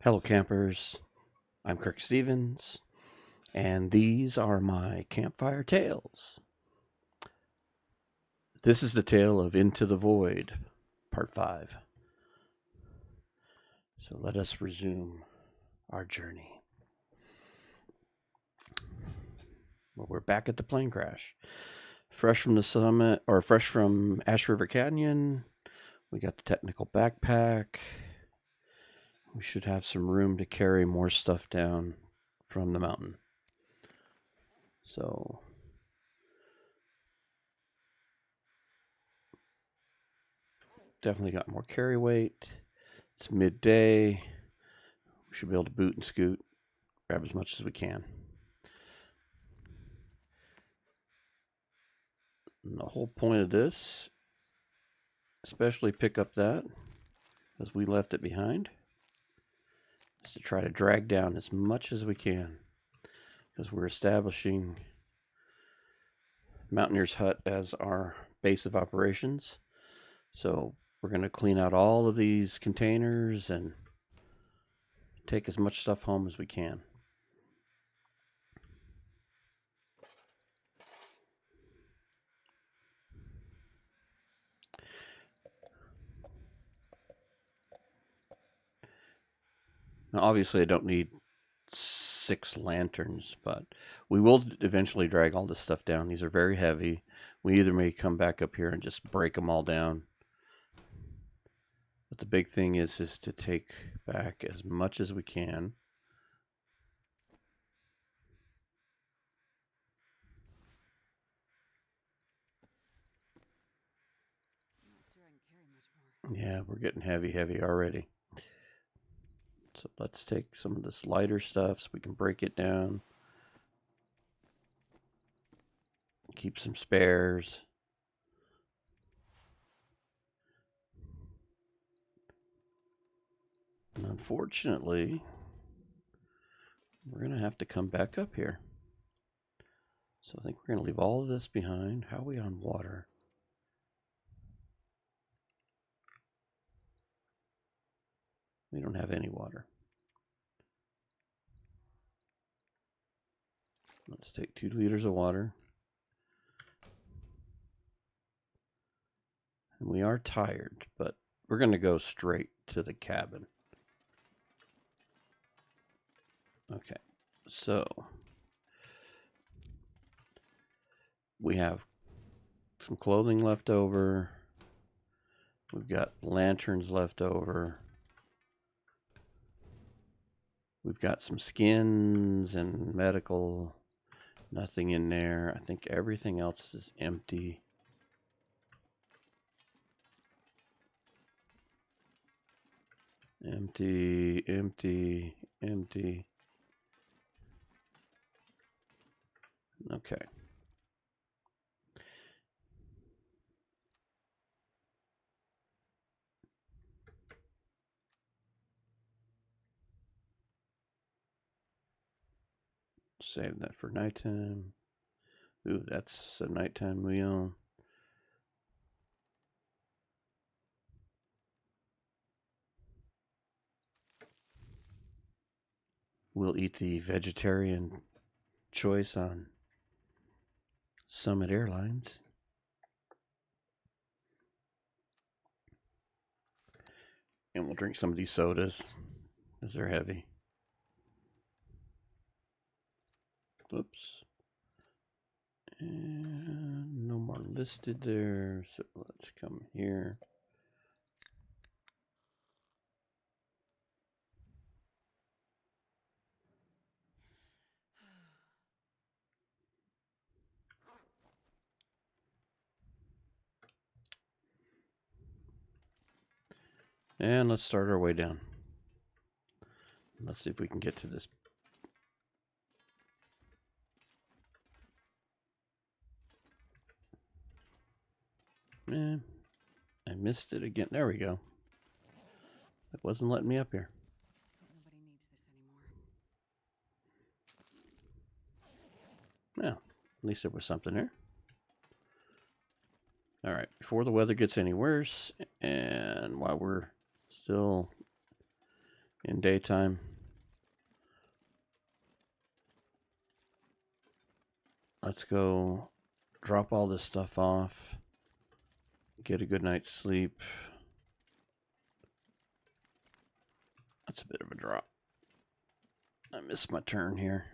Hello, campers. I'm Kirk Stevens, and these are my campfire tales. This is the tale of Into the Void, Part 5. So let us resume our journey. Well, we're back at the plane crash. Fresh from the summit, or fresh from Ash River Canyon. We got the technical backpack. We should have some room to carry more stuff down from the mountain. So definitely got more carry weight. It's midday. We should be able to boot and scoot, grab as much as we can. And the whole point of this, especially pick up that, as we left it behind, is to try to drag down as much as we can, because we're establishing Mountaineer's Hut as our base of operations. So we're going to clean out all of these containers and take as much stuff home as we can. Now, obviously, I don't need 6 lanterns, but we will eventually drag all this stuff down. These are very heavy. We either may come back up here and just break them all down. But the big thing is to take back as much as we can. Yeah, we're getting heavy already. So let's take some of this lighter stuff so we can break it down. Keep some spares. And unfortunately, we're going to have to come back up here. So I think we're going to leave all of this behind. How are we on water? We don't have any water. Let's take 2 liters of water. And we are tired, but we're going to go straight to the cabin. Okay, so we have some clothing left over. We've got lanterns left over. We've got some skins and medical. Nothing in there. I think everything else is empty. Empty, empty, empty. Okay. Save that for nighttime. Ooh, that's a nighttime meal. We'll eat the vegetarian choice on Summit Airlines. And we'll drink some of these sodas because they're heavy. Oops. And no more listed there. So let's come here. And let's start our way down. Let's see if we can get to this. I missed it again. There we go. It wasn't letting me up here. Nobody needs this anymore. Well, at least there was something there. All right, before the weather gets any worse, and while we're still in daytime. Let's go drop all this stuff off. Get a good night's sleep. That's a bit of a drop. I missed my turn here.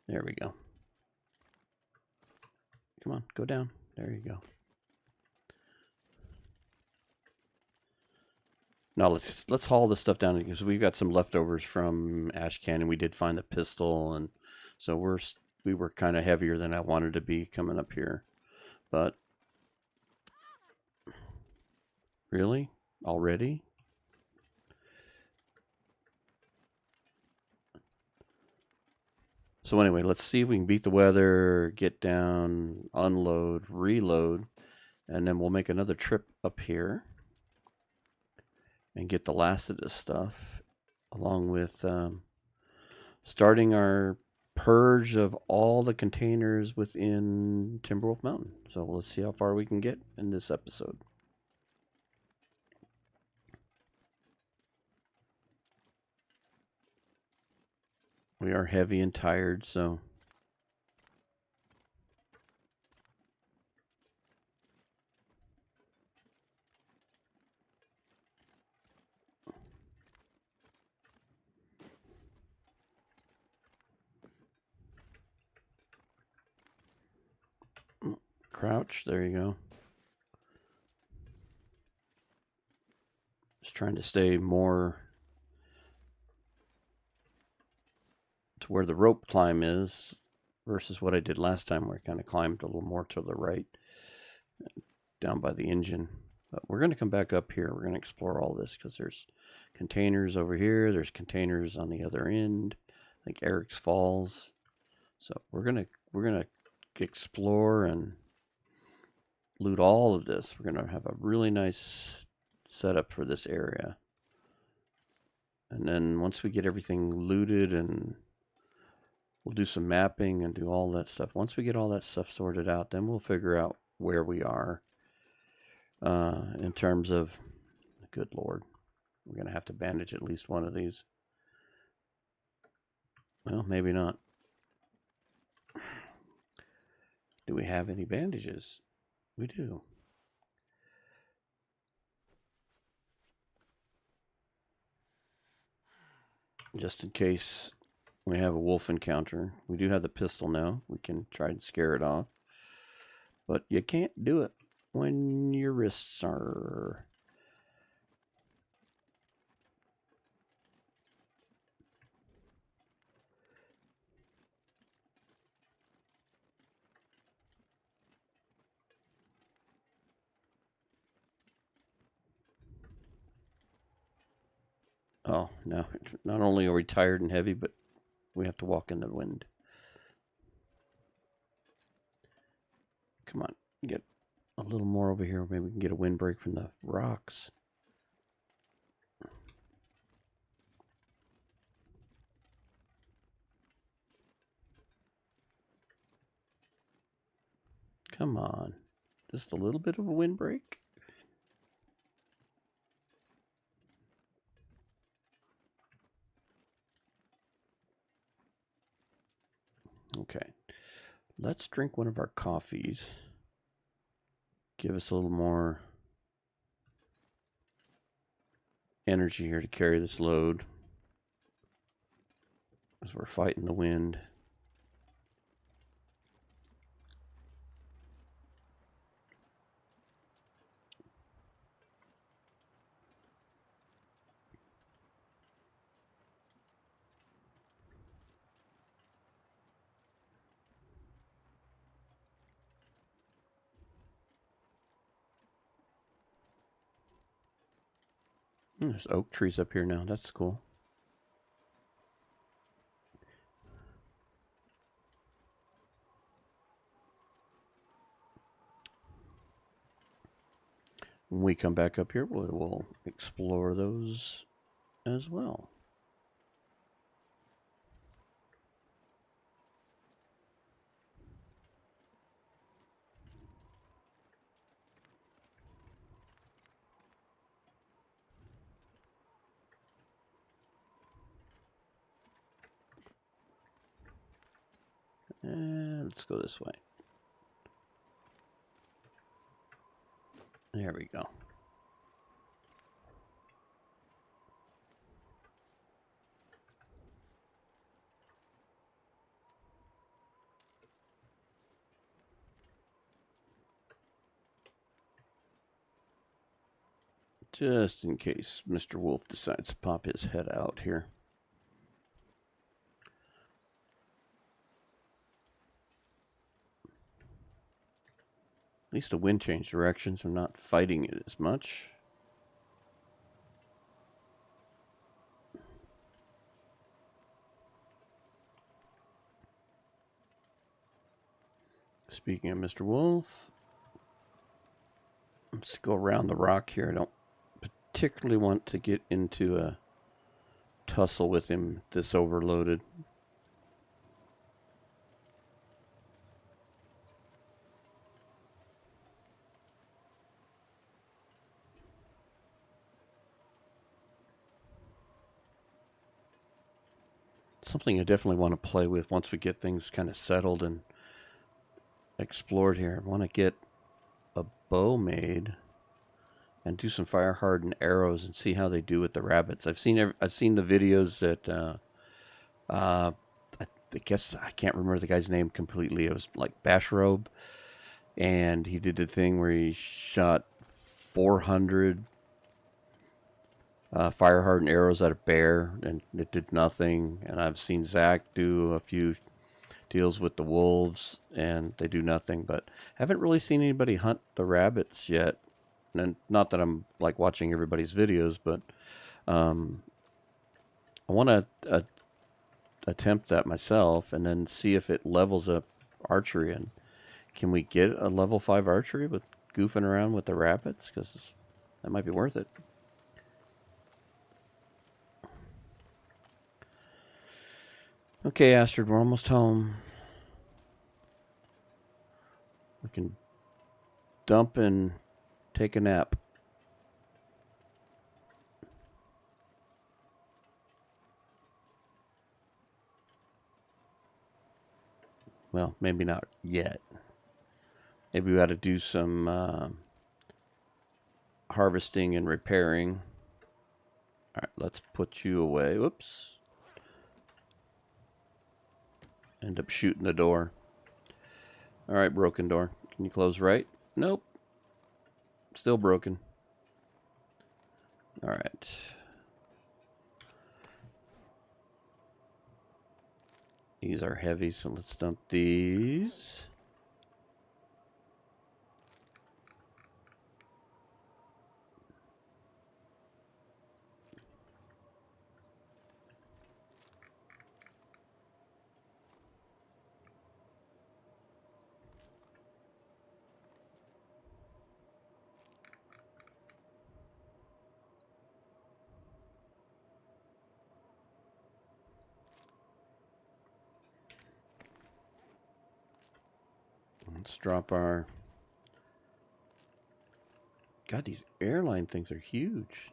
There we go. Come on, go down. There you go. Now let's haul this stuff down because we've got some leftovers from Ash Canyon. We did find the pistol, and so we were kind of heavier than I wanted to be coming up here. But really, already? So anyway, let's see if we can beat the weather, get down, unload, reload, and then we'll make another trip up here and get the last of this stuff, along with starting our purge of all the containers within Timberwolf Mountain. So let's see how far we can get in this episode. We are heavy and tired, so crouch. There you go. Just trying to stay more to where the rope climb is versus what I did last time, where I kind of climbed a little more to the right, down by the engine. But we're going to come back up here. We're going to explore all this because there's containers over here. There's containers on the other end, like Eric's Falls. So we're gonna explore and loot all of this. We're gonna have a really nice setup for this area. And then once we get everything looted, and we'll do some mapping and do all that stuff. Once we get all that stuff sorted out, then we'll figure out where we are in terms of, good Lord, we're going to have to bandage at least one of these. Well, maybe not. Do we have any bandages? We do. Just in case we have a wolf encounter. We do have the pistol now. We can try and scare it off. But you can't do it when your wrists are... Oh, no. Not only are we tired and heavy, but we have to walk in the wind. Come on. Get a little more over here. Maybe we can get a windbreak from the rocks. Come on. Just a little bit of a windbreak. Okay. Let's drink one of our coffees. Give us a little more energy here to carry this load as we're fighting the wind. There's oak trees up here now. That's cool. When we come back up here, we'll explore those as well. Let's go this way. There we go. Just in case Mr. Wolf decides to pop his head out here. At least the wind changed directions. I'm not fighting it as much. Speaking of Mr. Wolf, let's go around the rock here. I don't particularly want to get into a tussle with him this overloaded. Something I definitely want to play with once we get things kind of settled and explored here. I want to get a bow made and do some fire hardened arrows and see how they do with the rabbits. I've seen the videos that I guess I can't remember the guy's name completely. It was like Bashrobe, and he did the thing where he shot 400 fire hardened arrows at a bear, and it did nothing. And I've seen Zach do a few deals with the wolves, and they do nothing. But haven't really seen anybody hunt the rabbits yet. And not that I'm like watching everybody's videos, but I want to attempt that myself, and then see if it levels up archery. And can we get a level 5 archery with goofing around with the rabbits? Because that might be worth it. Okay, Astrid, we're almost home. We can dump and take a nap. Well, maybe not yet. Maybe we got to do some harvesting and repairing. All right, let's put you away. Whoops. End up shooting the door. All right, broken door. Can you close right? Nope. Still broken. All right. These are heavy, so let's dump these. Let's drop our... God, these airline things are huge.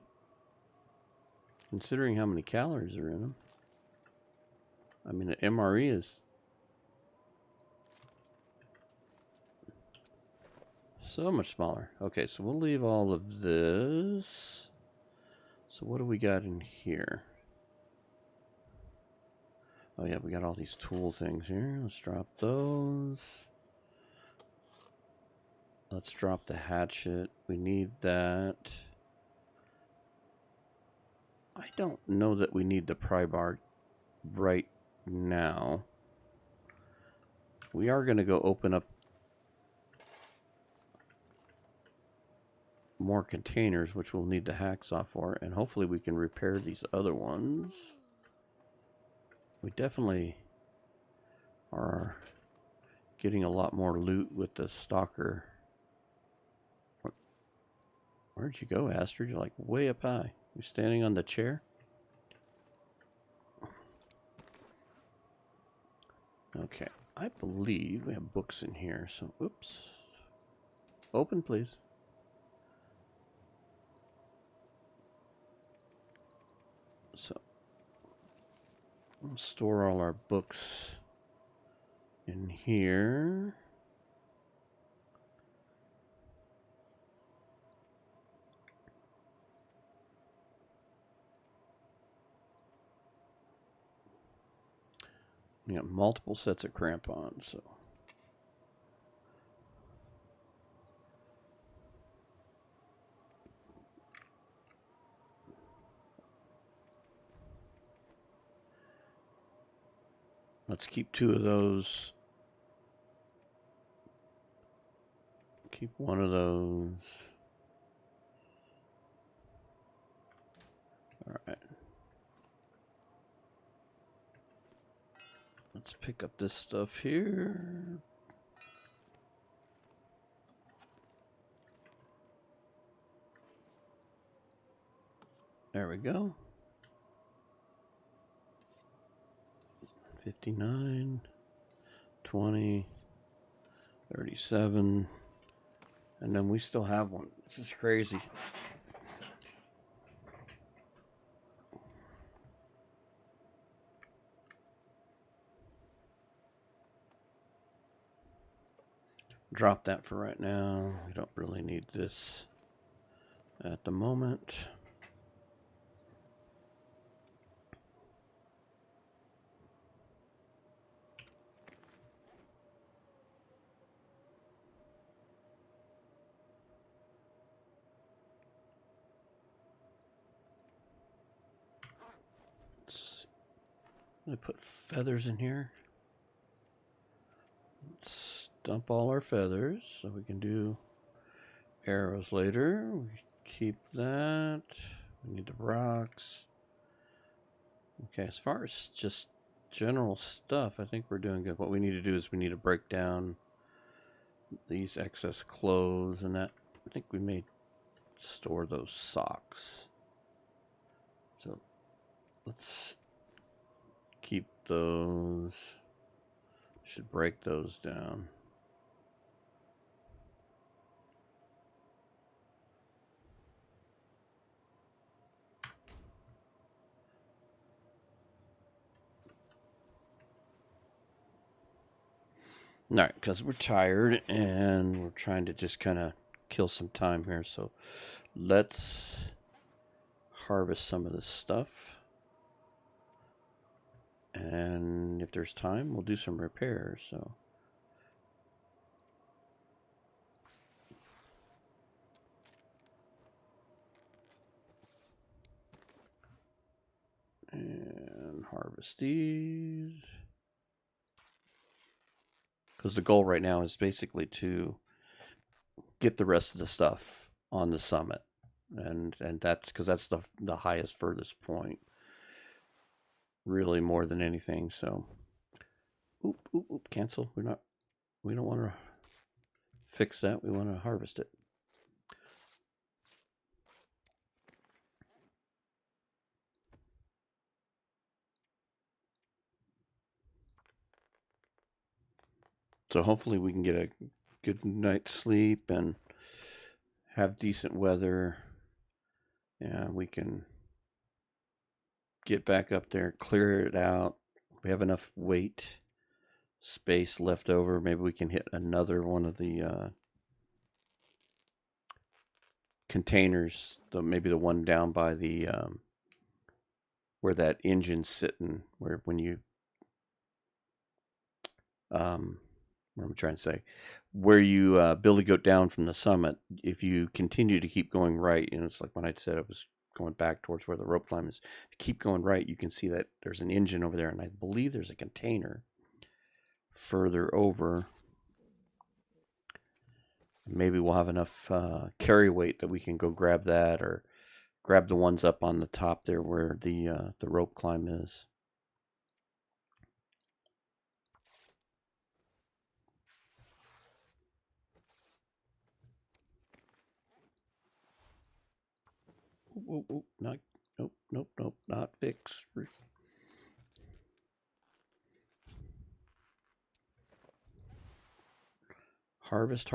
Considering how many calories are in them. I mean, an MRE is so much smaller. Okay, so we'll leave all of this. So what do we got in here? Oh yeah, we got all these tool things here. Let's drop those. Let's drop the hatchet. We need that. I don't know that we need the pry bar right now. We are going to go open up more containers, which we'll need the hacksaw for, and hopefully we can repair these other ones. We definitely are getting a lot more loot with the Stalker. Where'd you go, Astrid? You're like way up high. You standing on the chair? Okay, I believe we have books in here, so oops. Open, please. So, we'll store all our books in here. We got multiple sets of crampons, so. Let's keep 2 of those. Keep 1 of those. All right. Let's pick up this stuff here. There we go. 59, 20, 37. And then we still have one. This is crazy. Drop that for right now. We don't really need this at the moment. I'm going to put feathers in here. Let's dump all our feathers so we can do arrows later. We keep that. We need the rocks. Okay, as far as just general stuff, I think we're doing good. What we need to do is we need to break down these excess clothes and that. I think we may store those socks. So let's keep those. Should break those down. All right, because we're tired and we're trying to just kind of kill some time here. So let's harvest some of this stuff. And if there's time, we'll do some repairs. So. And harvest these. Because the goal right now is basically to get the rest of the stuff on the summit. And that's because that's the highest, furthest point. Really more than anything. So oop, cancel. We don't want to fix that. We want to harvest it. So hopefully we can get a good night's sleep and have decent weather. Yeah, we can get back up there, clear it out. We have enough weight space left over. Maybe we can hit another one of the containers. Maybe the one down by the where that engine's sitting. Where when you what am I trying to say? Where you billy goat down from the summit. If you continue to keep going right, and it's like when I said I was going back towards where the rope climb is. Keep going right, you can see that there's an engine over there, and I believe there's a container further over. Maybe we'll have enough carry weight that we can go grab that, or grab the ones up on the top there where the rope climb is. Nope, not fix. Harvest.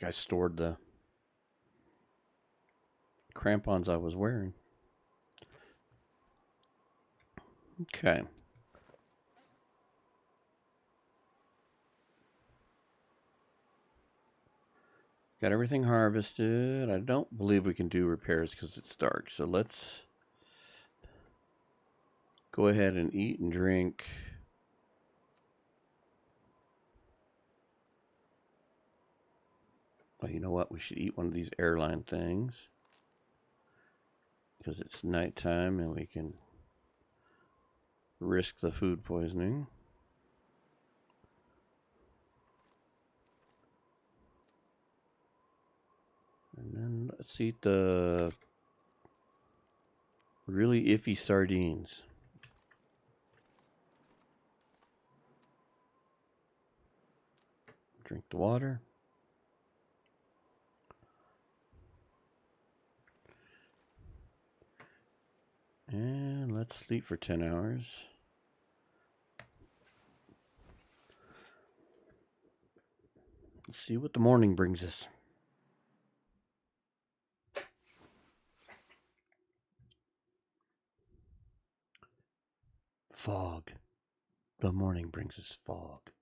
think I stored the crampons I was wearing. Okay. Got everything harvested. I don't believe we can do repairs because it's dark. So let's go ahead and eat and drink. Well, you know what? We should eat one of these airline things because it's nighttime and we can risk the food poisoning. And then let's eat the really iffy sardines. Drink the water. And let's sleep for 10 hours. Let's see what the morning brings us. Fog. The morning brings us fog.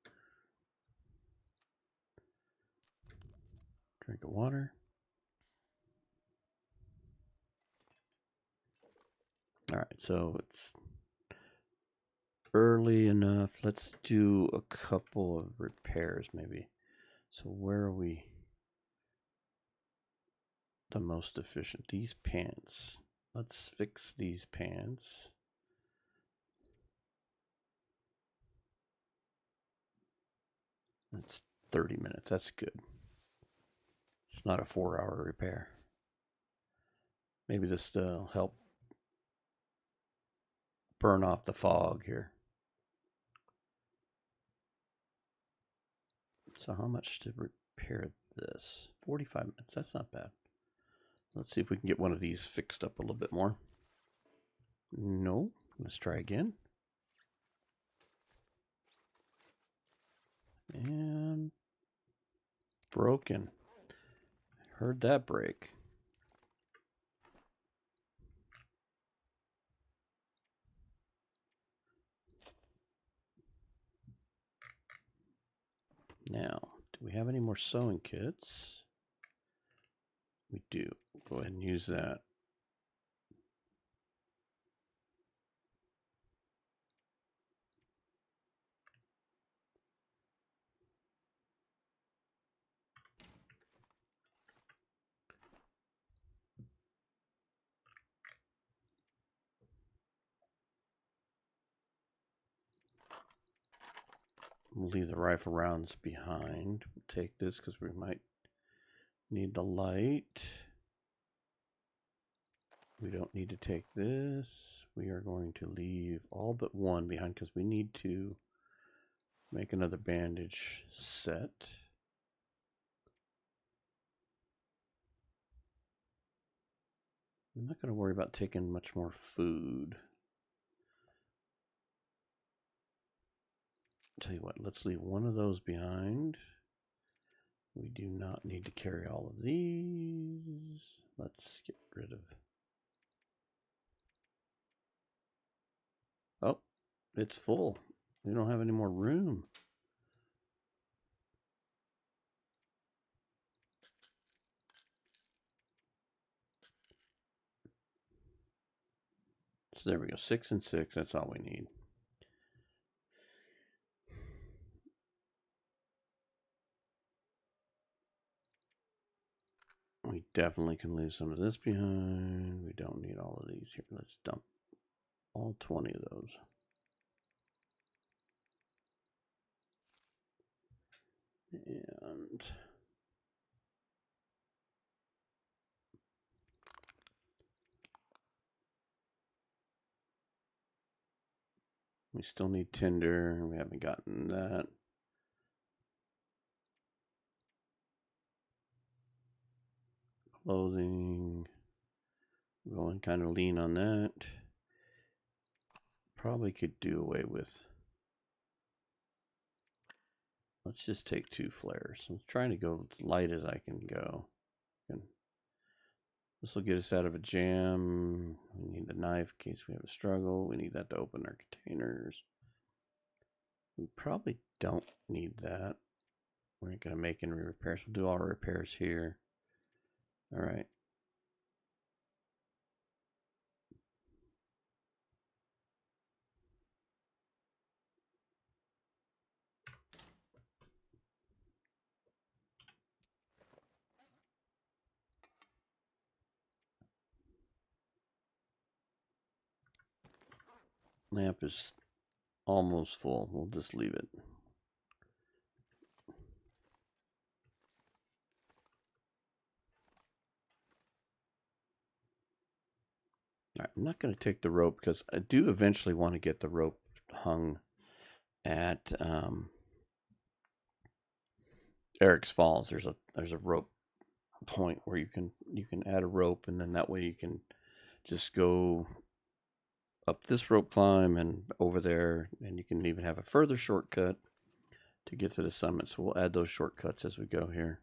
Drink of water. All right, so it's early enough. Let's do a couple of repairs maybe. So where are we the most efficient? These pants. Let's fix these pants. That's 30 minutes. That's good. It's not a 4-hour repair. Maybe this will help burn off the fog here. So how much to repair this? 45 minutes. That's not bad. Let's see if we can get one of these fixed up a little bit more. No. Let's try again. And broken. Heard that break. Now, do we have any more sewing kits? We do. Go ahead and use that. We'll leave the rifle rounds behind. We'll take this because we might need the light. We don't need to take this. We are going to leave all but one behind because we need to make another bandage set. I'm not going to worry about taking much more food. Tell you what, let's leave one of those behind. We do not need to carry all of these. Let's get rid of... Oh, it's full. We don't have any more room. So there we go, 6 and 6, that's all we need. We definitely can leave some of this behind. We don't need all of these here. Let's dump all 20 of those. And we still need tinder. We haven't gotten that. Clothing. Going kind of lean on that. Probably could do away with let's just take 2 flares. I'm trying to go as light as I can go. This will get us out of a jam. We need the knife in case we have a struggle. We need that to open our containers. We probably don't need that. We're not going to make any repairs. We'll do all our repairs here. All right. Lamp is almost full. We'll just leave it. All right, I'm not going to take the rope because I do eventually want to get the rope hung at Eric's Falls. There's a rope point where you can add a rope, and then that way you can just go up this rope climb and over there, and you can even have a further shortcut to get to the summit. So we'll add those shortcuts as we go here.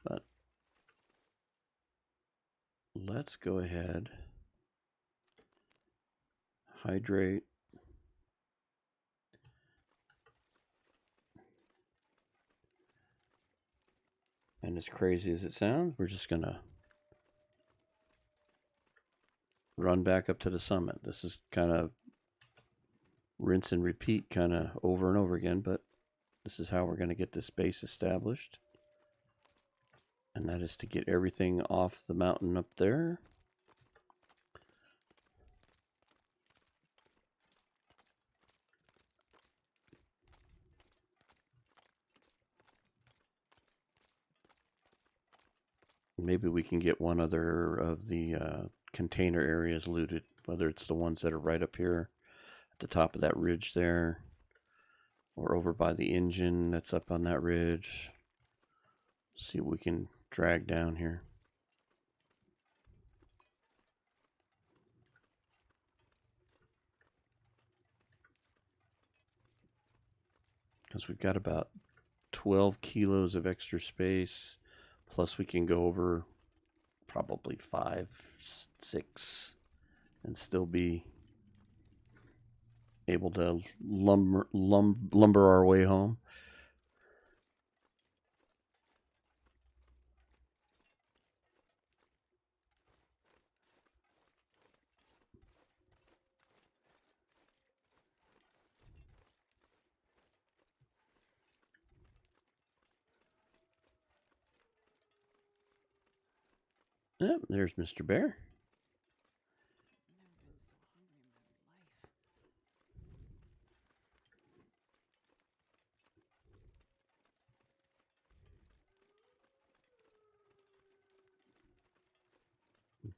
But let's go ahead, hydrate. And as crazy as it sounds, we're just gonna run back up to the summit. This is kind of rinse and repeat kind of over and over again, but this is how we're going to get this base established. And that is to get everything off the mountain up there. Maybe we can get one other of the container areas looted, whether it's the ones that are right up here at the top of that ridge there, or over by the engine that's up on that ridge. See what we can drag down here. Because we've got about 12 kilos of extra space, plus we can go over probably 5, 6, and still be able to lumber our way home. Yep, there's Mr. Bear.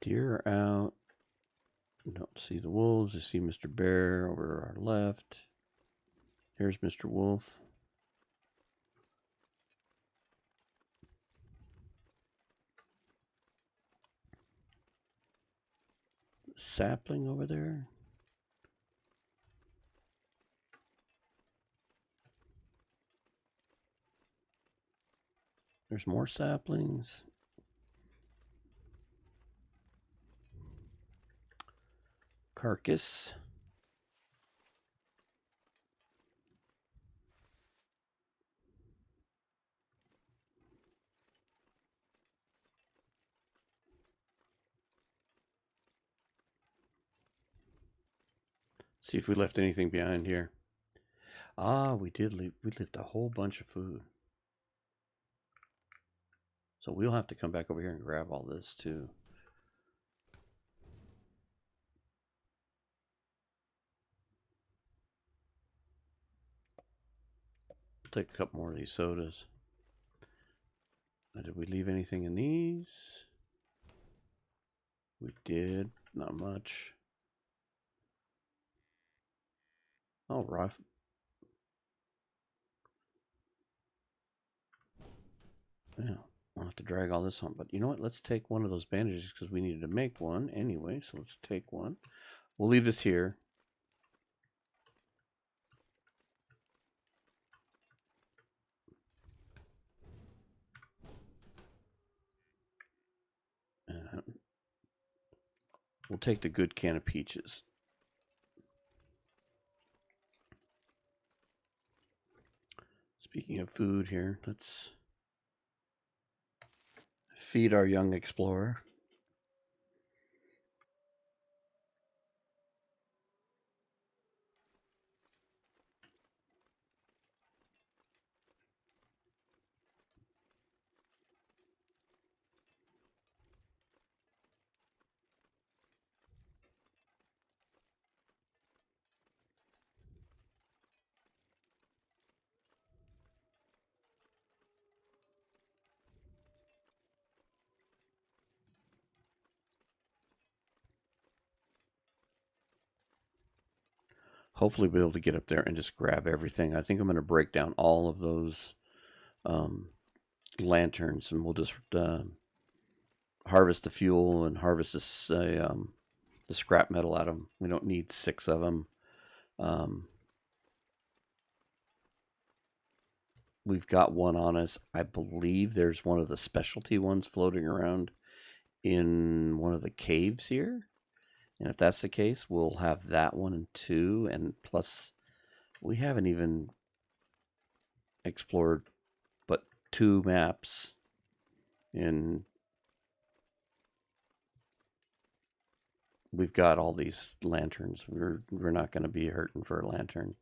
Deer are out. Don't see the wolves. I see Mr. Bear over our left. Here's Mr. Wolf. Sapling over there. There's more saplings. Carcass. See if we left anything behind here. Ah, we did leave. We left a whole bunch of food. So we'll have to come back over here and grab all this too. Take a couple more of these sodas. Now, did we leave anything in these? We did. Not much. Oh, rough. Yeah, I'll have to drag all this home. But you know what? Let's take one of those bandages because we needed to make one anyway. So let's take one. We'll leave this here. We'll take the good can of peaches. Speaking of food here, let's feed our young explorer. Hopefully be able to get up there and just grab everything. I think I'm going to break down all of those lanterns, and we'll just harvest the fuel and harvest the scrap metal out of them. We don't need 6 of them. We've got one on us. I believe there's one of the specialty ones floating around in one of the caves here. And if that's the case, we'll have that one and 2. And plus, we haven't even explored but 2 maps. And we've got all these lanterns. We're not going to be hurting for a lantern.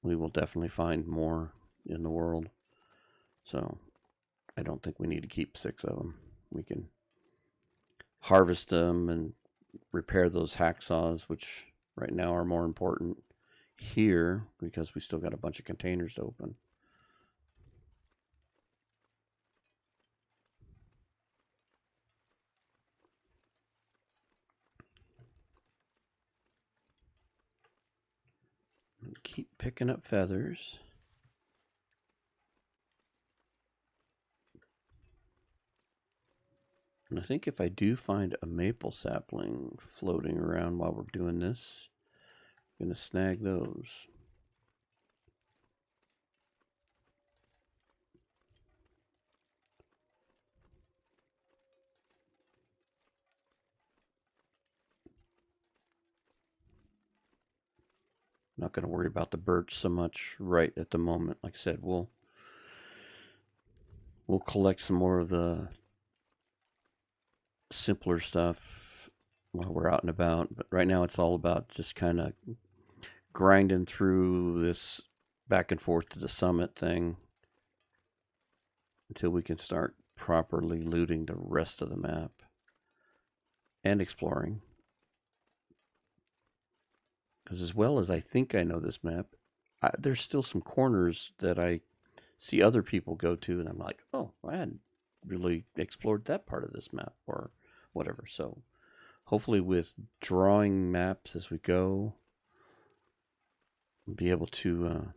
We will definitely find more in the world. So I don't think we need to keep 6 of them. We can harvest them and repair those hacksaws, which right now are more important here because we still got a bunch of containers to open. Keep picking up feathers. And I think if I do find a maple sapling floating around while we're doing this, I'm going to snag those. Not going to worry about the birch so much right at the moment. Like I said, we'll collect some more of the simpler stuff while we're out and about. But right now it's all about just kind of grinding through this back and forth to the summit thing until we can start properly looting the rest of the map and exploring. Because as well as I think I know this map, there's still some corners that I see other people go to, and I'm like, oh, I hadn't really explored that part of this map or whatever. So hopefully with drawing maps as we go, we'll be able to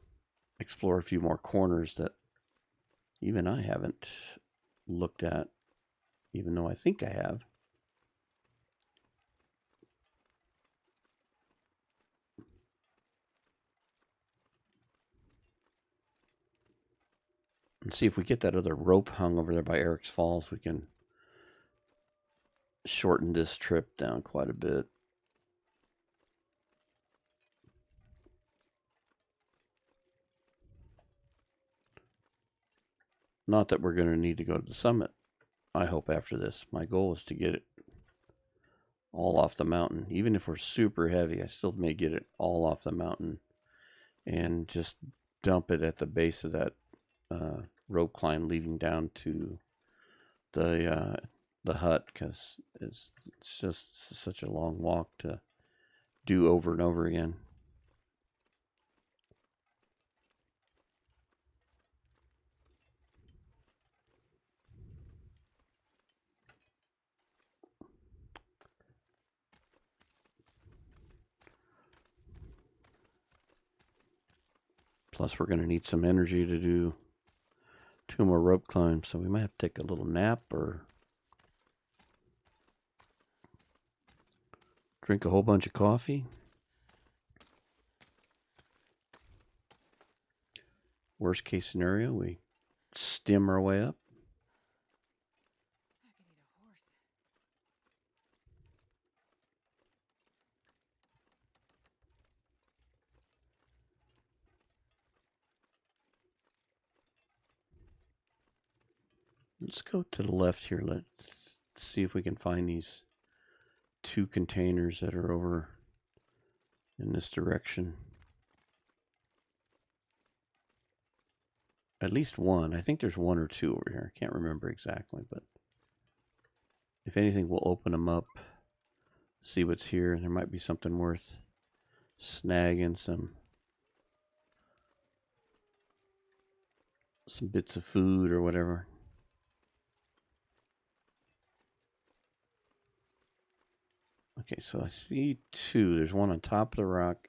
explore a few more corners that even I haven't looked at, even though I think I have. And see if we get that other rope hung over there by Eric's Falls, we can shorten this trip down quite a bit. Not that we're going to need to go to the summit, I hope, after this. My goal is to get it all off the mountain. Even if we're super heavy, I still may get it all off the mountain and just dump it at the base of that rope climb leading down to the hut, because it's just such a long walk to do over and over again. Plus, we're going to need some energy to do 2 more rope climbs, so we might have to take a little nap or drink a whole bunch of coffee. Worst case scenario, we stim our way up. Let's go to the left here. Let's see if we can find these 2 containers that are over in this direction. At least one. I think there's 1 or 2 over here. I can't remember exactly, but if anything, we'll open them up, see what's here. There might be something worth snagging, some bits of food or whatever. Okay, so I see 2. There's one on top of the rock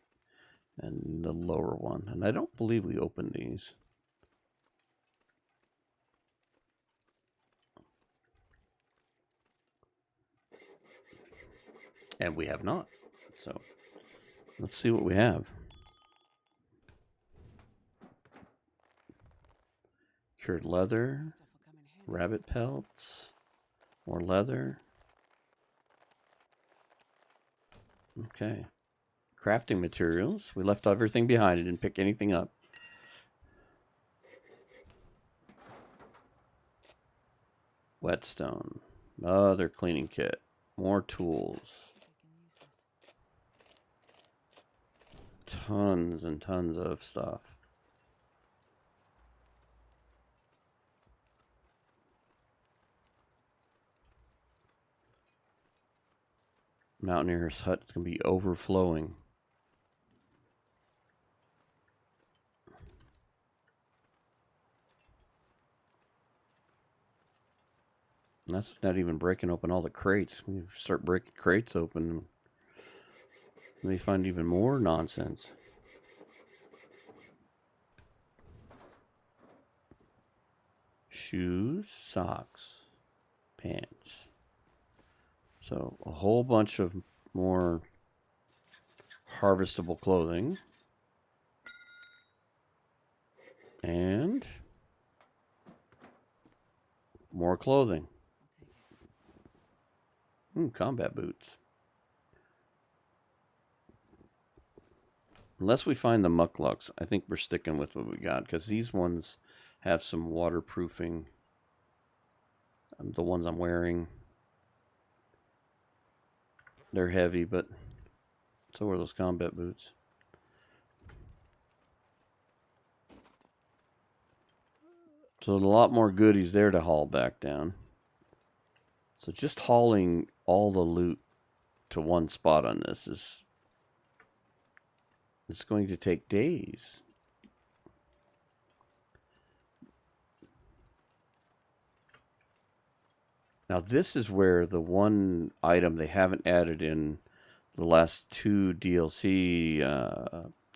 and the lower one. And I don't believe we opened these. And we have not. So let's see what we have. Cured leather, rabbit pelts, more leather. Okay. Crafting materials. We left everything behind. I didn't pick anything up. Whetstone. Another cleaning kit. More tools. Tons and tons of stuff. Mountaineer's hut is going to be overflowing. And that's not even breaking open all the crates. We start breaking crates open, and they find even more nonsense. Shoes, socks, pants. So a whole bunch of more harvestable clothing. And more clothing. Combat boots. Unless we find the mucklucks, I think we're sticking with what we got, because these ones have some waterproofing. The ones I'm wearing, they're heavy, but so are those combat boots. So there's a lot more goodies there to haul back down. So just hauling all the loot to one spot on this it's going to take days. Now this is where the one item they haven't added in the last 2 DLC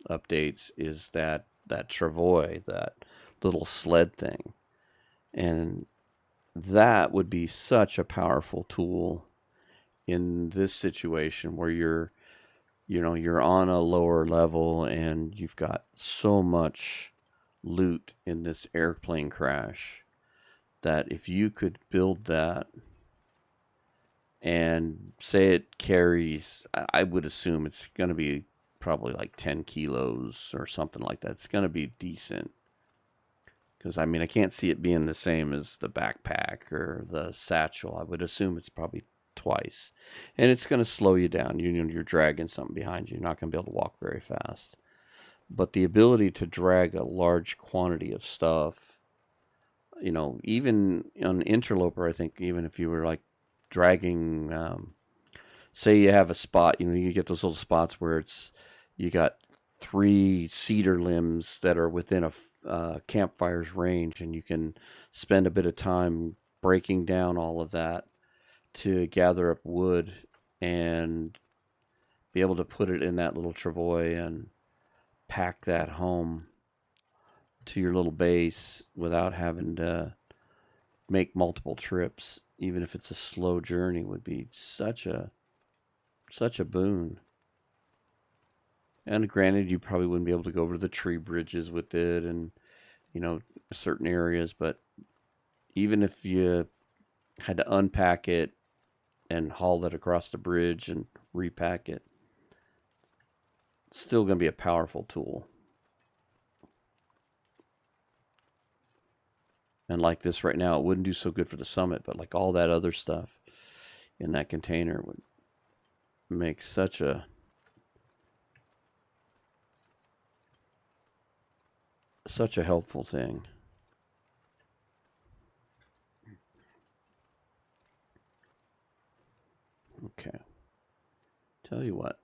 updates is that travois, that little sled thing. And that would be such a powerful tool in this situation where you're on a lower level and you've got so much loot in this airplane crash that if you could build that and say it carries, I would assume it's going to be probably like 10 kilos or something like that. It's going to be decent. Because, I mean, I can't see it being the same as the backpack or the satchel. I would assume it's probably twice. And it's going to slow you down. You're dragging something behind you. You're not going to be able to walk very fast. But the ability to drag a large quantity of stuff, even on Interloper, I think even if you were like dragging, say you have a spot, you get those little spots where you got 3 cedar limbs that are within a campfire's range, and you can spend a bit of time breaking down all of that to gather up wood and be able to put it in that little travois and pack that home to your little base without having to make multiple trips, even if it's a slow journey, would be such a boon. And granted, you probably wouldn't be able to go over the tree bridges with it and, certain areas, but even if you had to unpack it and haul it across the bridge and repack it, it's still going to be a powerful tool. And like this right now, it wouldn't do so good for the summit, but like all that other stuff in that container would make such a helpful thing. Okay. Tell you what,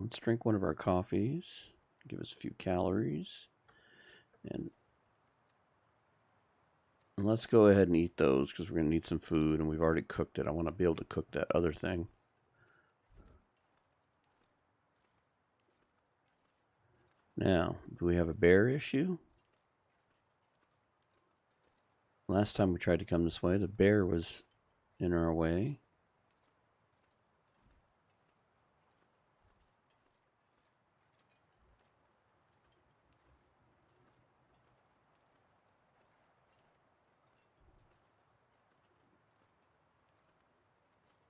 let's drink one of our coffees, give us a few calories, and let's go ahead and eat those because we're going to need some food and we've already cooked it. I want to be able to cook that other thing. Now, do we have a bear issue? Last time we tried to come this way, the bear was in our way.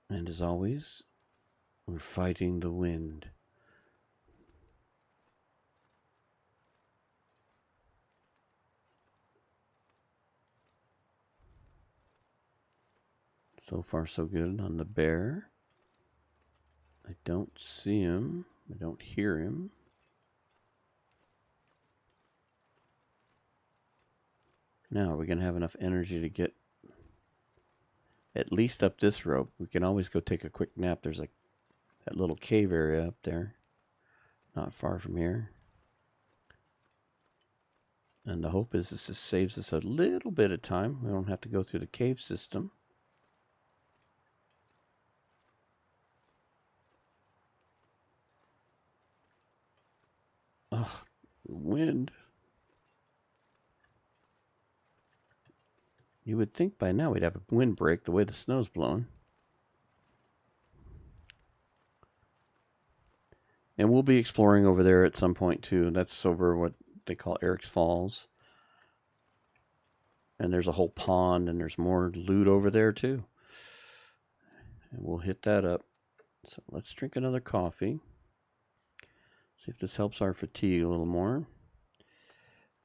And as always, we're fighting the wind. So far, so good on the bear. I don't see him. I don't hear him. Now, are we going to have enough energy to get at least up this rope? We can always go take a quick nap. There's like that little cave area up there, not far from here. And the hope is this saves us a little bit of time. We don't have to go through the cave system. Ugh, wind. You would think by now we'd have a windbreak the way the snow's blowing. And we'll be exploring over there at some point too. That's over what they call Eric's Falls. And there's a whole pond and there's more loot over there too. And we'll hit that up. So let's drink another coffee. See if this helps our fatigue a little more.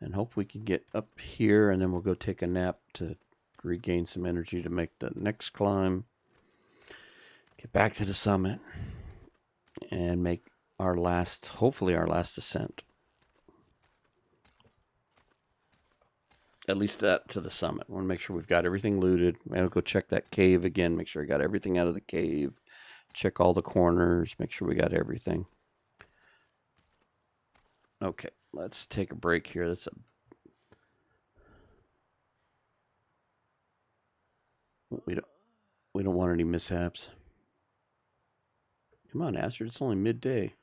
And hope we can get up here and then we'll go take a nap to regain some energy to make the next climb. Get back to the summit and make our last, hopefully our last ascent. At least that to the summit. I want to make sure we've got everything looted. I'll go check that cave again, make sure I got everything out of the cave. Check all the corners, make sure we got everything. Okay, let's take a break here. We don't want any mishaps. Come on, Astrid, it's only midday.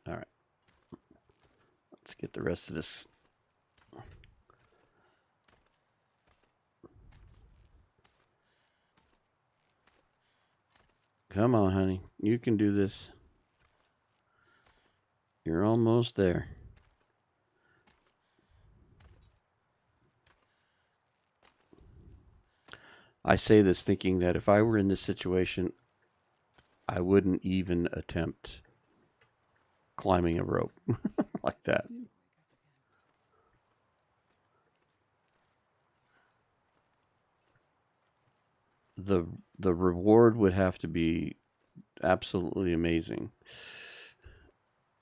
All right. Let's get the rest of this. Come on, honey. You can do this. You're almost there. I say this thinking that if I were in this situation, I wouldn't even attempt climbing a rope like that. The reward would have to be absolutely amazing,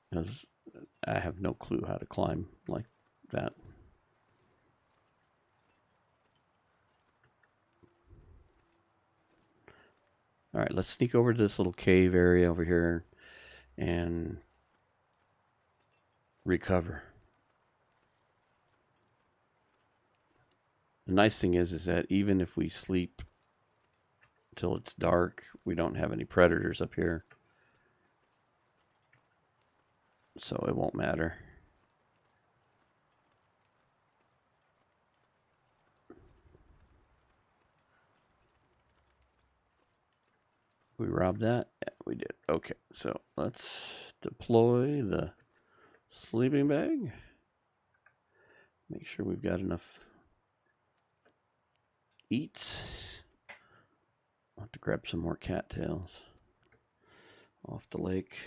because I have no clue how to climb like that. All right, let's sneak over to this little cave area over here and recover. The nice thing is that even if we sleep till it's dark, we don't have any predators up here, so it won't matter. We robbed that? Yeah, we did. Okay, so let's deploy the sleeping bag. Make sure we've got enough eats. I'll have to grab some more cattails off the lake.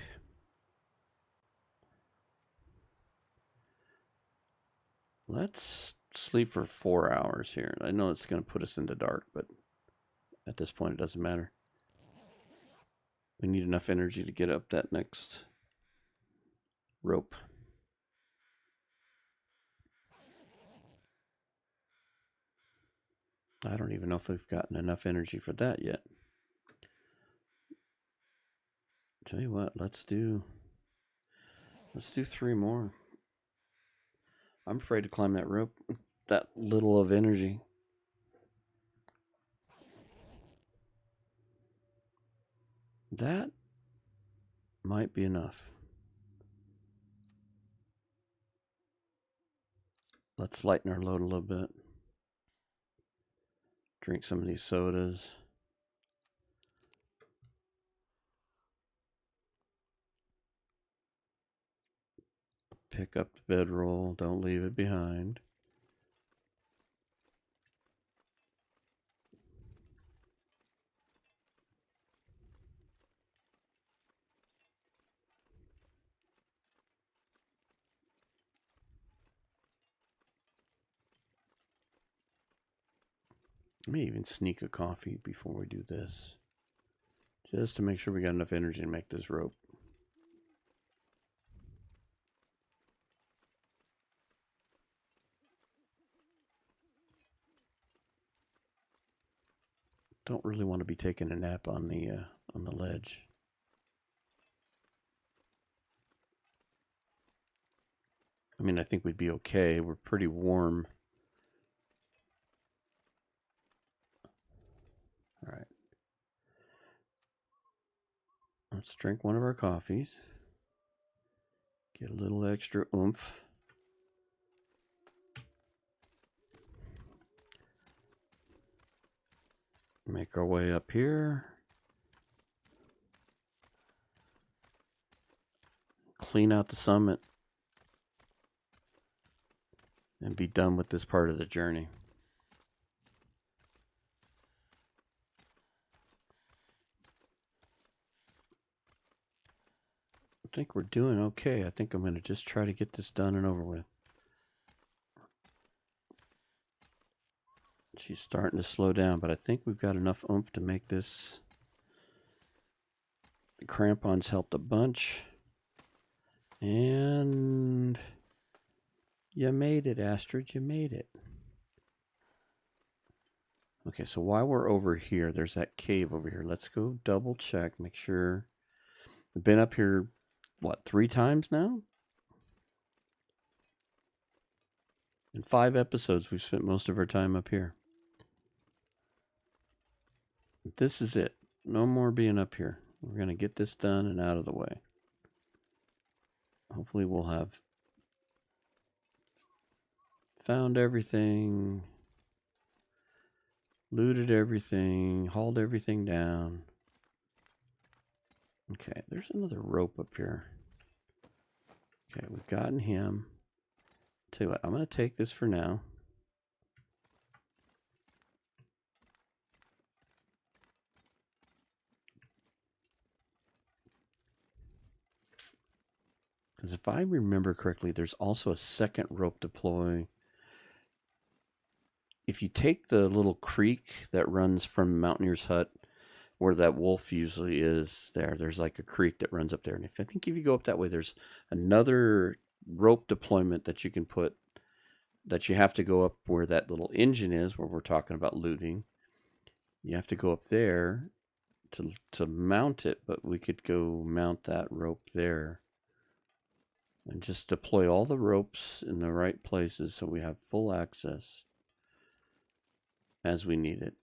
Let's sleep for 4 hours here. I know it's going to put us into dark, but at this point it doesn't matter. We need enough energy to get up that next rope. I don't even know if we've gotten enough energy for that yet. Tell you what, let's do 3 more. I'm afraid to climb that rope. That little of energy. That might be enough. Let's lighten our load a little bit. Drink some of these sodas. Pick up the bedroll. Don't leave it behind. I may even sneak a coffee before we do this, just to make sure we got enough energy to make this rope. Don't really want to be taking a nap on the ledge. I mean, I think we'd be okay. We're pretty warm. All right. Let's drink one of our coffees. Get a little extra oomph. Make our way up here. Clean out the summit. And be done with this part of the journey. I think we're doing okay. I think I'm going to just try to get this done and over with. She's starting to slow down, but I think we've got enough oomph to make this. The crampons helped a bunch. And you made it, Astrid. You made it. Okay, so while we're over here, there's that cave over here. Let's go double check, make sure. We've been up here, what, 3 times now? In 5 episodes, we've spent most of our time up here. This is it. No more being up here. We're going to get this done and out of the way. Hopefully we'll have found everything, looted everything, hauled everything down. Okay, there's another rope up here. Okay, we've gotten him. Tell you what, I'm going to take this for now. Because if I remember correctly, there's also a second rope deploy. If you take the little creek that runs from Mountaineer's Hut, where that wolf usually is, there's like a creek that runs up there. And I think if you go up that way, there's another rope deployment that you can put, that you have to go up where that little engine is, where we're talking about looting. You have to go up there to mount it, but we could go mount that rope there and just deploy all the ropes in the right places so we have full access as we need it.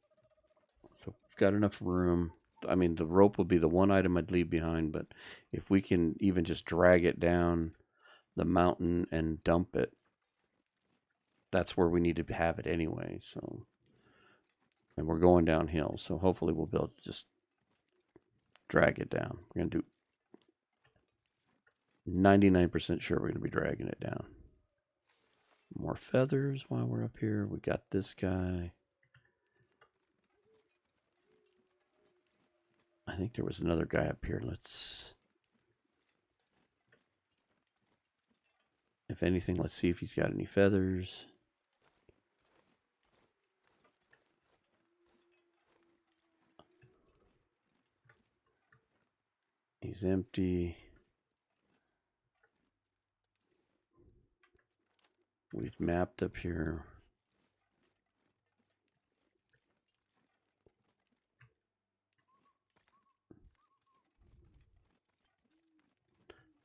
So we've got enough room. I mean, the rope will be the one item I'd leave behind, but if we can even just drag it down the mountain and dump it, that's where we need to have it anyway. So, and we're going downhill, so hopefully we'll be able to just drag it down. We're going to do 99% sure we're going to be dragging it down. More feathers while we're up here. We got this guy. I think there was another guy up here. If anything, let's see if he's got any feathers. He's empty. We've mapped up here.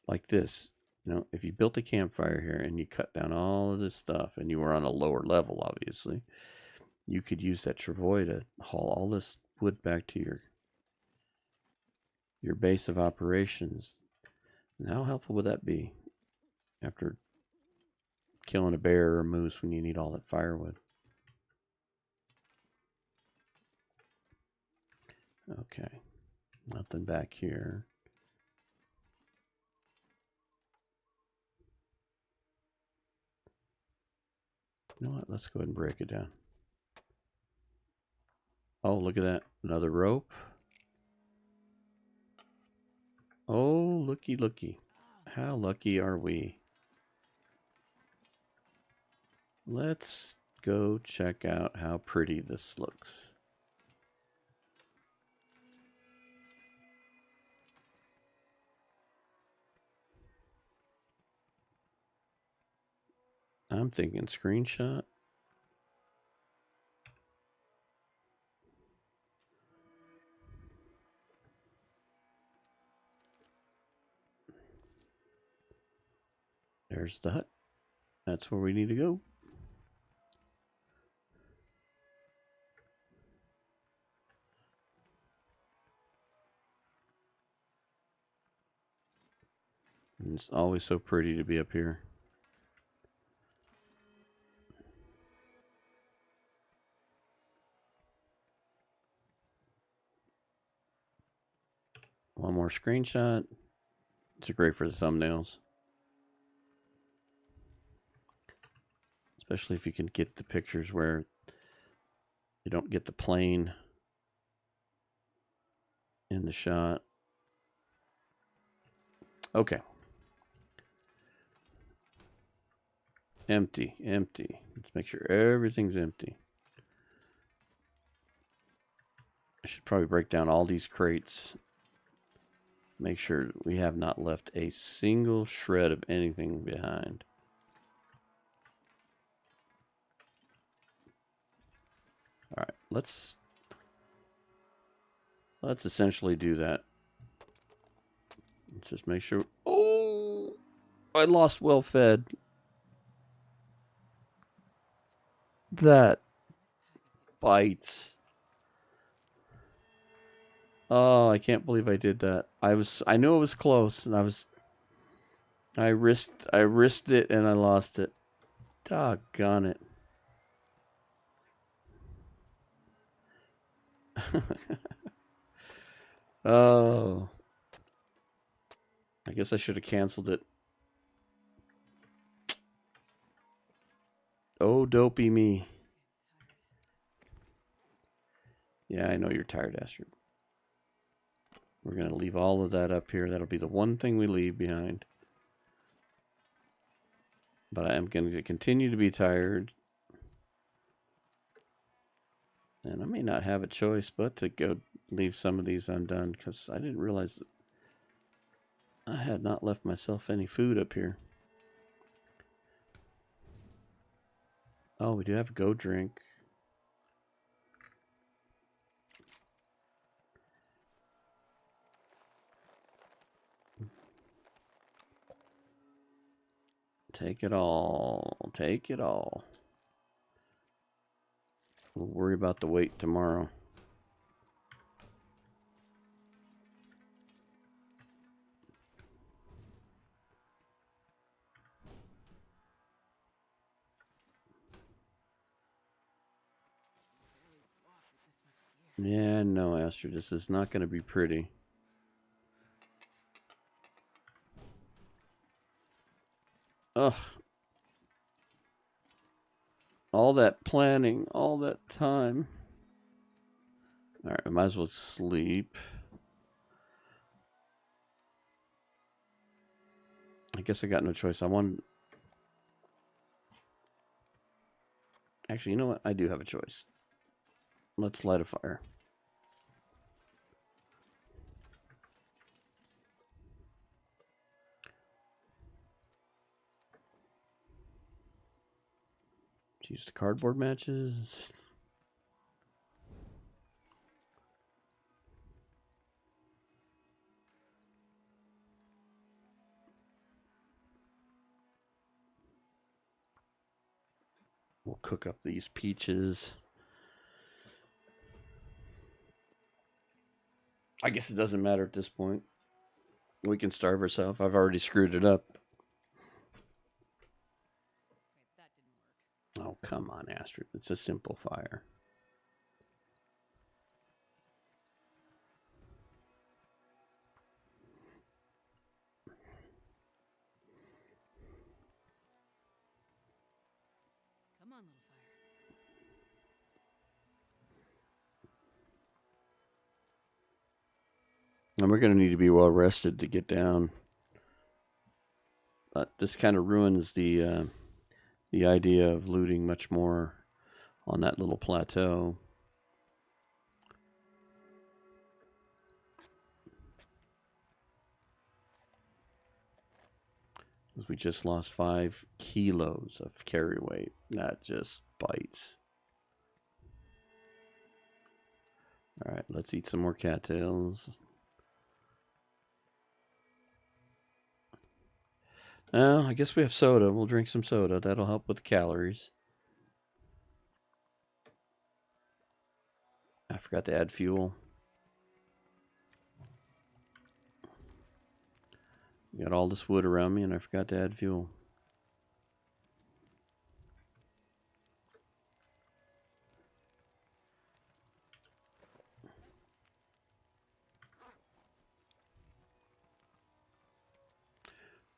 Like this. You know, if you built a campfire here and you cut down all of this stuff and you were on a lower level, obviously, you could use that travois to haul all this wood back to your base of operations. And how helpful would that be after killing a bear or a moose when you need all that firewood? Okay, nothing back here. You know what? Let's go ahead and break it down. Oh, look at that. Another rope. Oh, looky, looky. How lucky are we? Let's go check out how pretty this looks. I'm thinking screenshot. There's the hut. That's where we need to go. And it's always so pretty to be up here. One more screenshot. It's great for the thumbnails. Especially if you can get the pictures where you don't get the plane in the shot. Okay. Empty, empty. Let's make sure everything's empty. I should probably break down all these crates. Make sure we have not left a single shred of anything behind. All right, let's essentially do that. Let's just make sure. Oh, I lost well fed. That bites. Oh, I can't believe I did that. I knew it was close, and I risked it, and I lost it. Doggone it. Oh. I guess I should have canceled it. Oh, dopey me. Yeah, I know you're tired, Astrid. We're going to leave all of that up here. That'll be the one thing we leave behind. But I am going to continue to be tired. And I may not have a choice but to go leave some of these undone because I didn't realize that I had not left myself any food up here. Oh, we do have a go drink. Take it all. Take it all. We'll worry about the weight tomorrow. Yeah, no, Astrid, this is not going to be pretty. Ugh. All that planning, all that time. All right, I might as well sleep. I guess I got no choice. I want Actually, you know what? I do have a choice. Let's light a fire. Use the cardboard matches. We'll cook up these peaches. I guess it doesn't matter at this point. We can starve ourselves. I've already screwed it up. Okay, that didn't work. Oh, come on, Astrid. It's a simple fire. Come on, little fire. And we're going to need to be well rested to get down. But this kind of ruins the idea of looting much more on that little plateau. We just lost 5 kilos of carry weight. That just bites. All right, let's eat some more cattails. I guess we have soda. We'll drink some soda. That'll help with the calories. I forgot to add fuel. Got all this wood around me, and I forgot to add fuel.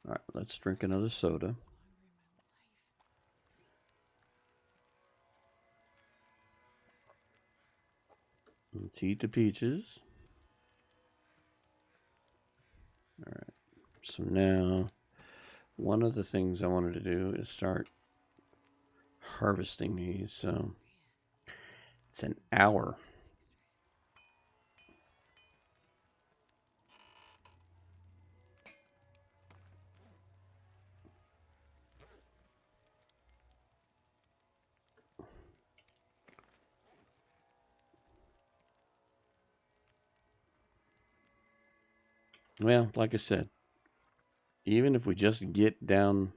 All right, let's drink another soda. Let's eat the peaches. All right. So now, one of the things I wanted to do is start harvesting these. So it's an hour. Well, like I said, even if we just get down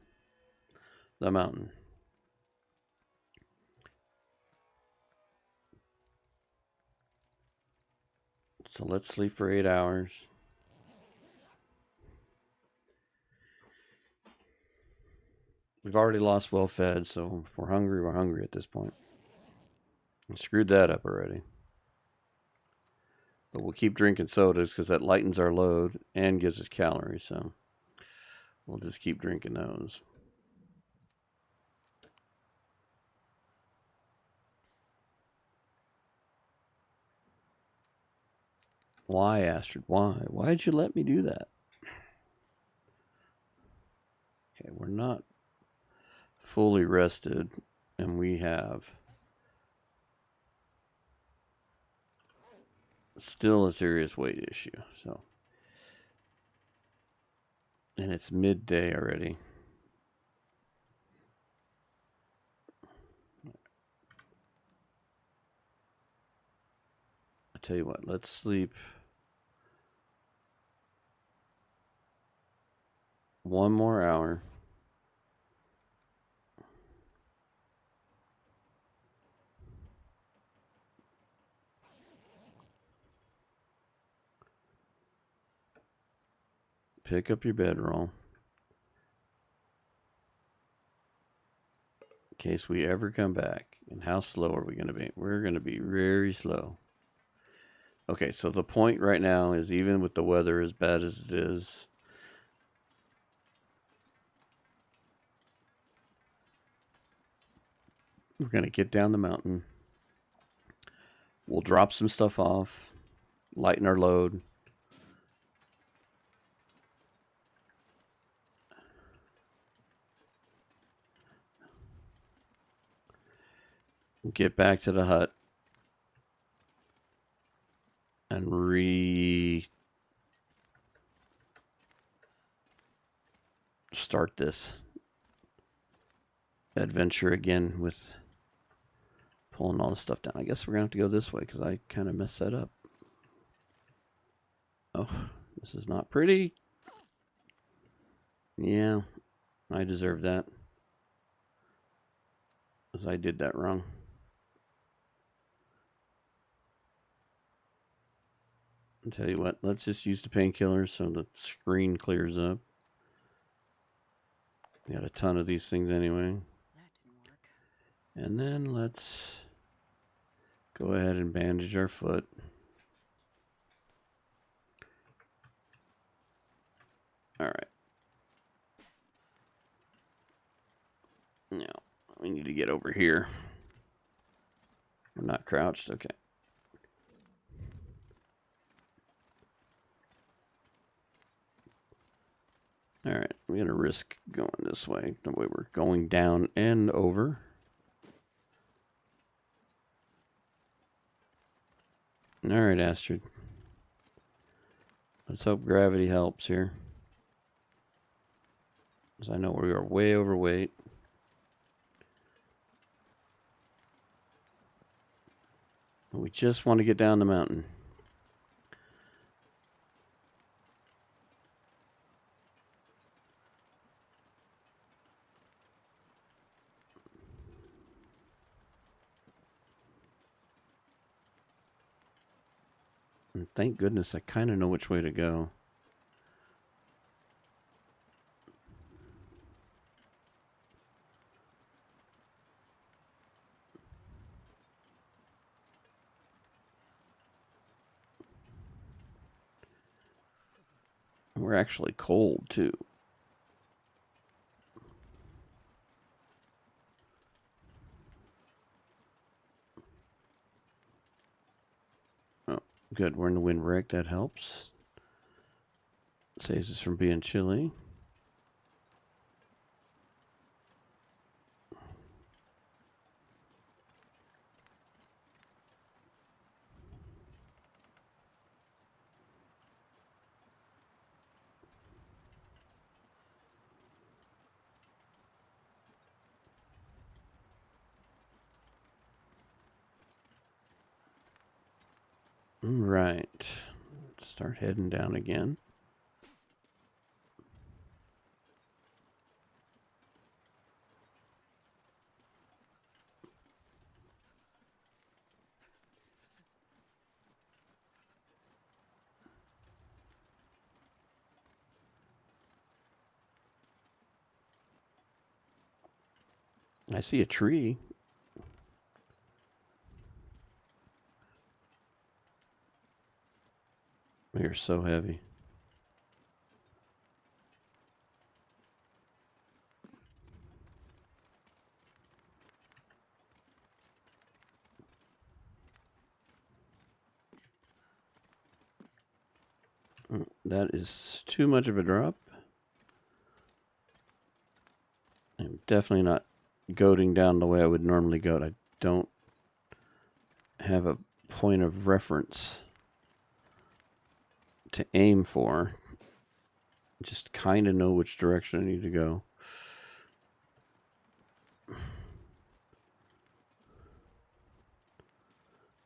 the mountain, so let's sleep for 8 hours. We've already lost well fed, so if we're hungry, we're hungry at this point. I screwed that up already. But we'll keep drinking sodas because that lightens our load and gives us calories, so we'll just keep drinking those. Why, Astrid? Why? Why did you let me do that? Okay, we're not fully rested, and we have still a serious weight issue. So, and it's midday already. I tell you what, let's sleep one more hour. Pick up your bedroll. In case we ever come back. And how slow are we going to be? We're going to be very slow. Okay, so the point right now is even with the weather as bad as it is, we're going to get down the mountain. We'll drop some stuff off, lighten our load. get back to the hut and start this adventure again with pulling all this stuff down. I guess we're gonna have to go this way because I kind of messed that up. Oh, this is not pretty. Yeah, I deserve that, because I did that wrong. I'll tell you what, let's just use the painkillers so the screen clears up. We got a ton of these things anyway. That didn't work. And then let's go ahead and bandage our foot. All right. Now, we need to get over here. We're not crouched. Okay. All right. We're going to risk going this way. The way we're going down and over. All right, Astrid. Let's hope gravity helps here, because I know we are way overweight. We just want to get down the mountain. And thank goodness I kind of know which way to go. We're actually cold, too. Oh, good. We're in the windbreak. That helps. Saves us from being chilly. All right. Start heading down again. I see a tree. We are so heavy. That is too much of a drop. I'm definitely not goating down the way I would normally goat. I don't have a point of reference to aim for. Just kind of know which direction I need to go.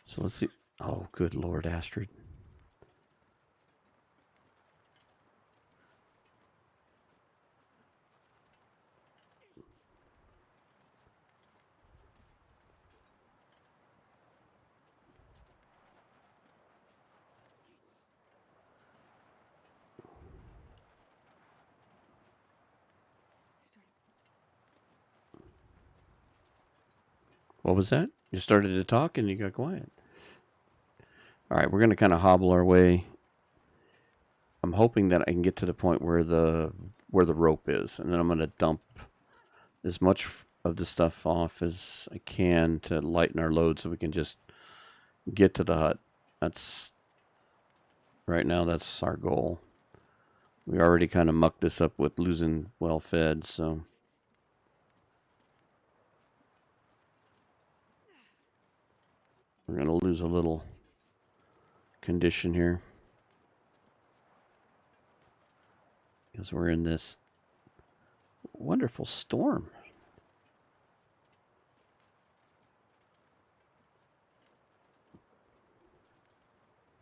So let's see. Oh, good Lord, Astrid. What was that? You started to talk and you got quiet. All right, we're going to kind of hobble our way. I'm hoping that I can get to the point where the rope is, and then I'm going to dump as much of the stuff off as I can to lighten our load so we can just get to the hut. That's right now, that's our goal. We already kind of mucked this up with losing well fed, so We're going to lose a little condition here. Because we're in this wonderful storm.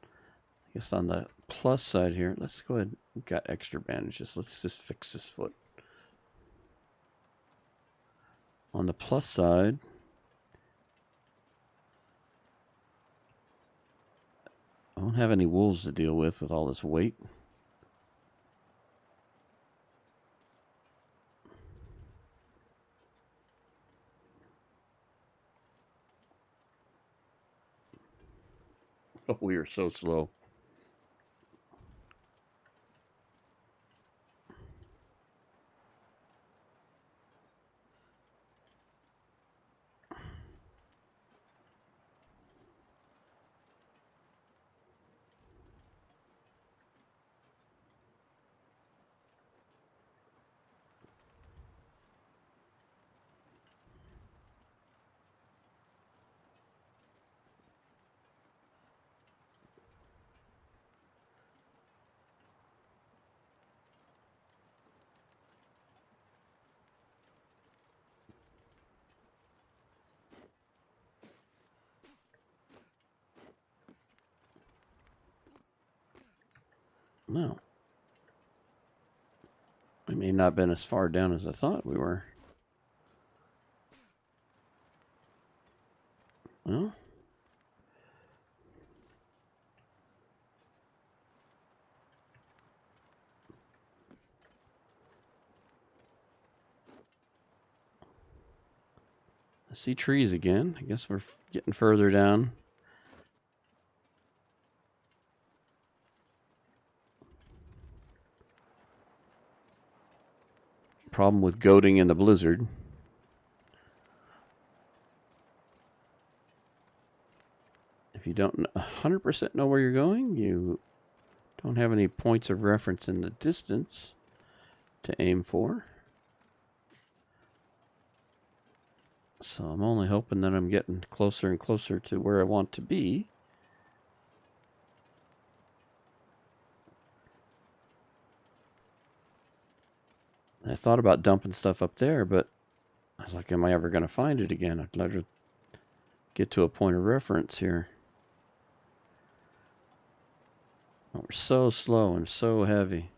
I guess on the plus side here, let's go ahead. We've got extra bandages. Let's just fix this foot. On the plus side, I don't have any wolves to deal with all this weight. Oh, we are so slow. No. We may not have been as far down as I thought we were. Well, I see trees again. I guess we're getting further down. Problem with goating in the blizzard. If you don't 100% know where you're going, you don't have any points of reference in the distance to aim for. So I'm only hoping that I'm getting closer and closer to where I want to be. I thought about dumping stuff up there, but I was like, am I ever going to find it again? I'd like to get to a point of reference here. Oh, we're so slow and so heavy.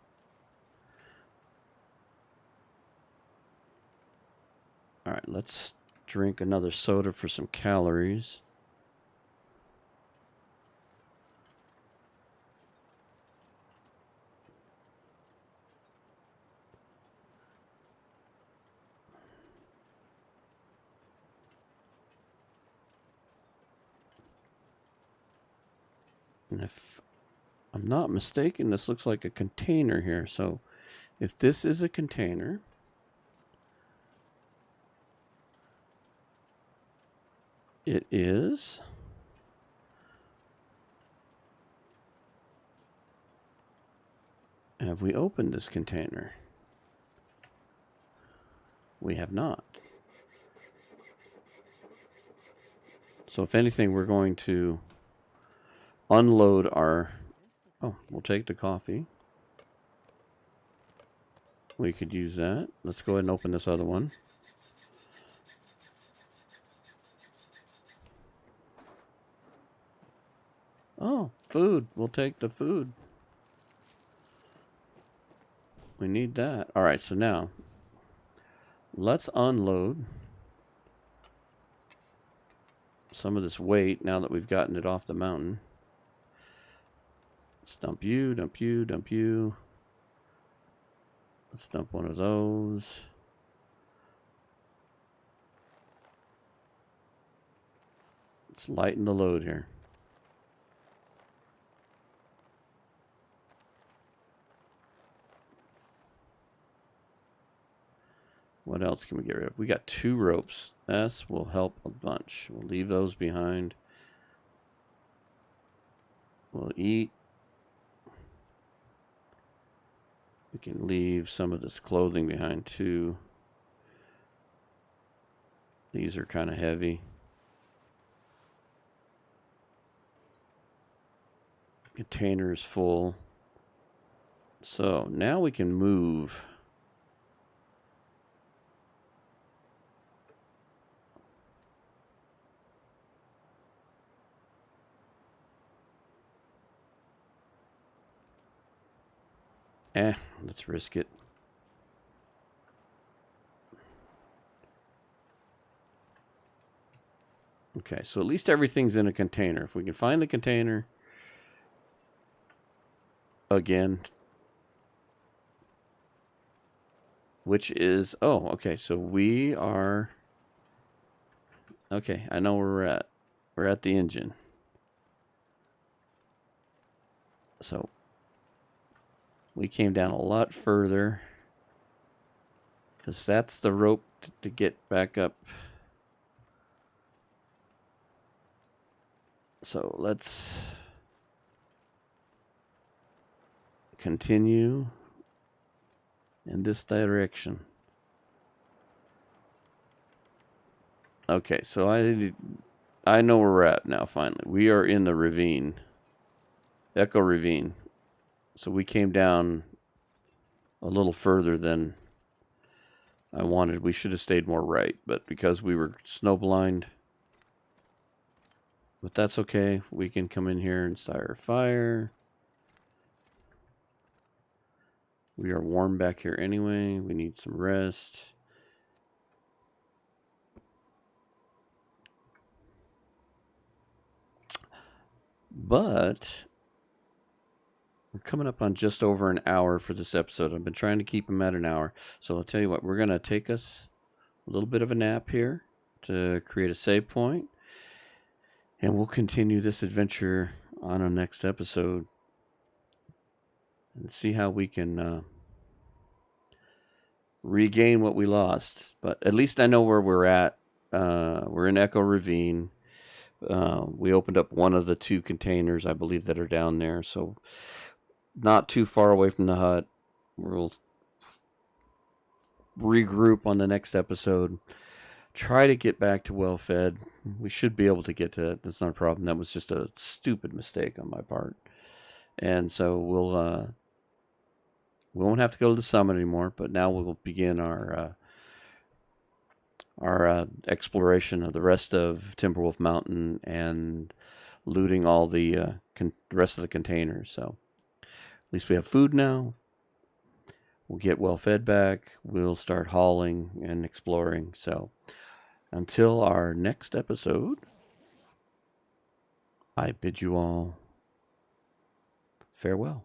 All right, let's drink another soda for some calories. And if I'm not mistaken, this looks like a container here. So if this is a container, it is. Have we opened this container? We have not. So if anything, we're going to unload our... Oh, we'll take the coffee. We could use that. Let's go ahead and open this other one. Oh, food. We'll take the food. We need that. All right, so now let's unload some of this weight now that we've gotten it off the mountain. Let's dump you, dump you, dump you. Let's dump one of those. Let's lighten the load here. What else can we get rid of? We got 2 ropes. This will help a bunch. We'll leave those behind. We'll eat. We can leave some of this clothing behind too. These are kind of heavy. Container is full. So now we can move. Let's risk it. Okay, so at least everything's in a container. If we can find the container again, which is, oh, okay, so we are, okay, I know where we're at. We're at the engine. So we came down a lot further because that's the rope to get back up. So let's continue in this direction. Okay, so I know where we're at now, finally. We are in the ravine. Echo Ravine. So we came down a little further than I wanted. We should have stayed more right, but because we were snowblind. But that's okay. We can come in here and start our fire. We are warm back here anyway. We need some rest. But we're coming up on just over an hour for this episode. I've been trying to keep them at an hour. So I'll tell you what, we're going to take us a little bit of a nap here to create a save point. And we'll continue this adventure on our next episode and see how we can regain what we lost. But at least I know where we're at. We're in Echo Ravine. We opened up one of the 2 containers, I believe, that are down there. So not too far away from the hut. We'll regroup on the next episode. Try to get back to well fed. We should be able to get to that. That's not a problem. That was just a stupid mistake on my part. And so we won't have to go to the summit anymore, but now we'll begin our exploration of the rest of Timberwolf Mountain and looting all the rest of the containers. So at least we have food now. We'll get well fed back. We'll start hauling and exploring. So until our next episode, I bid you all farewell.